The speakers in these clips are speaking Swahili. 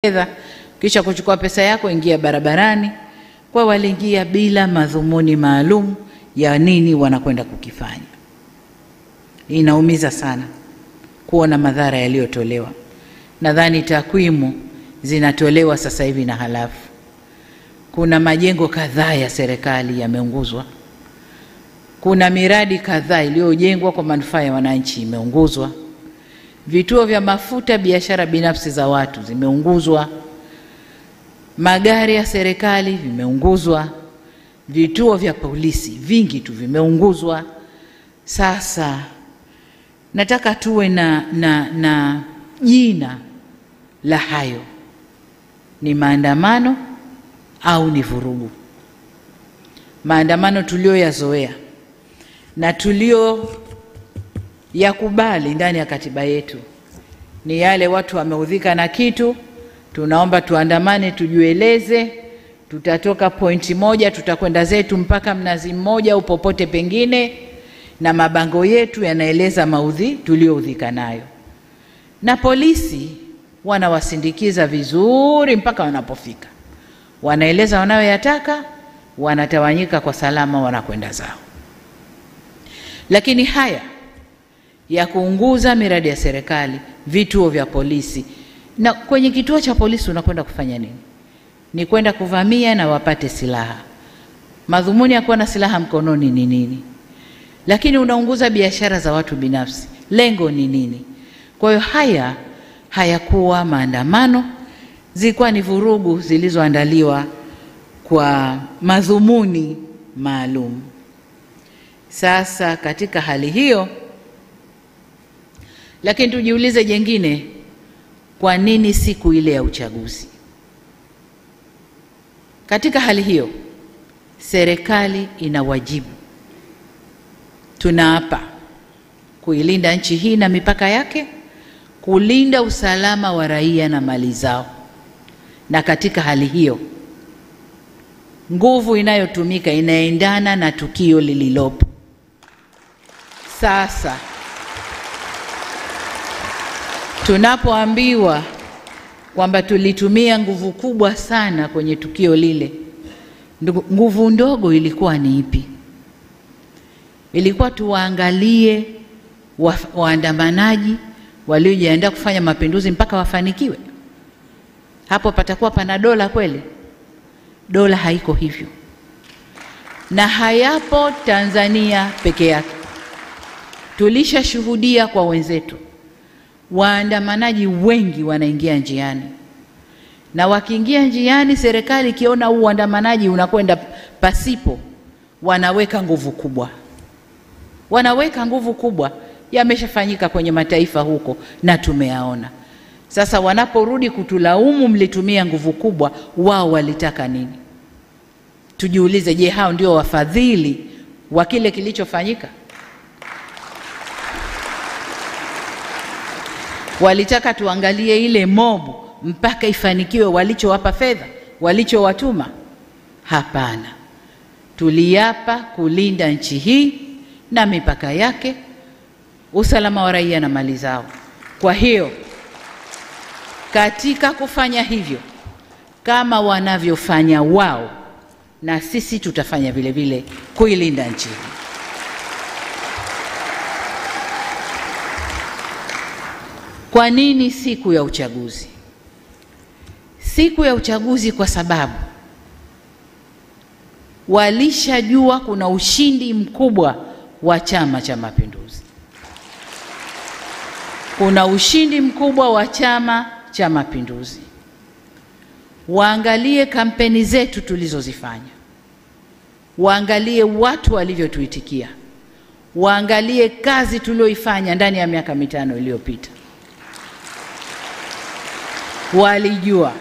fedha, kisha kuchukua pesa yako ingia barabarani. Kwa waliingia bila madhumuni maalum ya nini wanakwenda kukifanya. Inaumiza sana kuona madhara yaliyotolewa. Nadhani takwimu zinatolewa sasa hivi na halafu. Kuna majengo kadhaa ya serikali yameunguzwa. Kuna miradi kadhaa iliyojengwa kwa manufaa ya wananchi imeunguzwa. Vituo vya mafuta, biashara binafsi za watu zimeunguzwa. Magari ya serikali vimeunguzwa. Vituo vya polisi vingi tu vimeunguzwa. Sasa nataka tuwe na jina la hayo. Ni maandamano au ni vurugu? Maandamano tulioyazoea na tulio yakubali ndani ya katiba yetu ni yale watu wameudhika na kitu, tunaomba tuandamane, tujueleze, tutatoka pointi moja, tutakwenda zetu mpaka Mnazi Mmoja au popote pengine, na mabango yetu yanaeleza maudhi tulioudhika nayo. Na polisi wanawasindikiza vizuri mpaka wanapofika. Wanaeleza wanayoyataka, wanatawanyika kwa salama, wanakwenda zao. Lakini haya ya kuunguza miradi ya serikali, vituo vya polisi, na kwenye kituo cha polisi unakwenda kufanya nini? Ni kwenda kuvamia na wapate silaha. Madhumuni ya kuwa na silaha mkononi ni nini? Lakini unaunguza biashara za watu binafsi, lengo ni nini? Kwa hiyo haya hayakuwa maandamano, zilikuwa ni vurugu zilizoandaliwa kwa madhumuni maalum. Sasa katika hali hiyo, lakini tujiulize jengine, kwa nini siku ile ya uchaguzi? Katika hali hiyo, serikali ina wajibu. Tunaapa kuilinda nchi hii na mipaka yake, kulinda usalama wa raia na mali zao. Na katika hali hiyo, nguvu inayotumika inaendana na tukio lililopo. Sasa tunapoambiwa kwamba tulitumia nguvu kubwa sana kwenye tukio lile, nguvu ndogo ilikuwa ni ipi? Ilikuwa tuwaangalie waandamanaji waliojiandaa kufanya mapinduzi mpaka wafanikiwe? Hapo patakuwa pana dola kweli? Dola haiko hivyo. Na hayapo Tanzania peke yake. Tulishashuhudia kwa wenzetu. Waandamanaji wengi wanaingia njiani. Na wakiingia njiani, serikali ikiona huu uandamanaji unakwenda pasipo, wanaweka nguvu kubwa. Wanaweka nguvu kubwa. Yameshafanyika kwenye mataifa huko na tumeyaona. Sasa wanaporudi kutulaumu mlitumia nguvu kubwa, wao walitaka nini? Tujiulize, je, hao ndio wafadhili wa kile kilichofanyika? Walitaka tuangalie ile mobu mpaka ifanikiwe walichowapa fedha, walichowatuma? Hapana. Tuliapa kulinda nchi hii na mipaka yake, usalama wa raia na mali zao. Kwa hiyo katika kufanya hivyo, kama wanavyofanya wao, na sisi tutafanya vile vile kuilinda nchi hii. Kwa nini siku ya uchaguzi? Siku ya uchaguzi kwa sababu walishajua kuna ushindi mkubwa wa Chama cha Mapinduzi. Kuna ushindi mkubwa wa Chama cha Mapinduzi. Waangalie kampeni zetu tulizozifanya. Waangalie watu walivyotuitikia. Waangalie kazi tulioifanya ndani ya miaka 5 iliyopita. Walijua.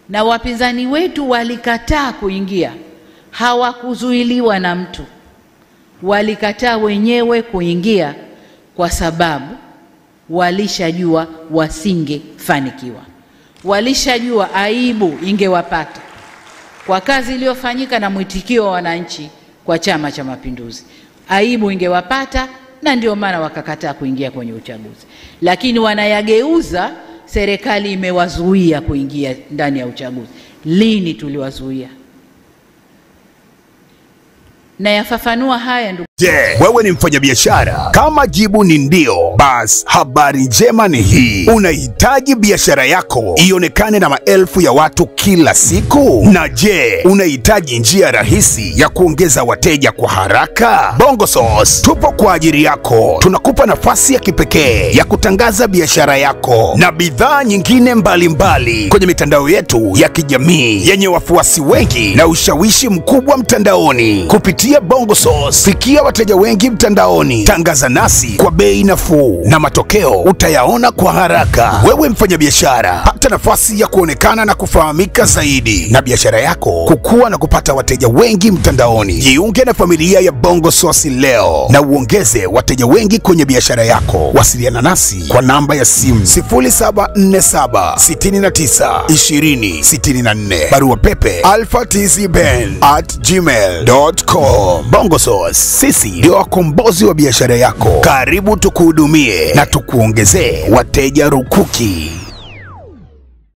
Na wapinzani wetu walikataa kuingia. Hawakuzuiliwa na mtu. Walikataa wenyewe kuingia kwa sababu walishajua wasingefanikiwa. Walishajua aibu ingewapata kwa kazi iliyofanyika na mwitikio wa wananchi kwa Chama cha Mapinduzi. Aibu ingewapata, na ndio maana wakakataa kuingia kwenye uchaguzi. Lakini wanayageuza serikali imewazuia kuingia ndani ya uchaguzi. Lini tuliwazuia? Na yafafanua haya ndugu. Wewe ni mfanyabiashara? Kama jibu ni ndio, basi habari njema ni hii. Unahitaji biashara yako ionekane na maelfu ya watu kila siku? Na unahitaji njia rahisi ya kuongeza wateja kwa haraka? BongoSource tupo kwa ajili yako. Tunakupa nafasi ya kipekee ya kutangaza biashara yako na bidhaa nyingine mbalimbali kwenye mitandao yetu ya kijamii yenye wafuasi wengi na ushawishi mkubwa mtandaoni. Kupitia BongoSource, fikia wateja wengi mtandaoni. Tangaza nasi kwa bei nafuu na matokeo utayaona kwa haraka. Wewe mfanyabiashara, pata nafasi ya kuonekana na kufahamika zaidi na biashara yako kukua na kupata wateja wengi mtandaoni. Jiunge na familia ya BongoSource leo na uongeze wateja wengi kwenye biashara yako. Wasiliana nasi kwa namba ya simu 0747 69 20 64, barua pepe alphatizben@gmail.com. BongoSource, sisi ndio wakombozi wa biashara yako. Karibu tukuhudumie na tukuongezee wateja rukuki.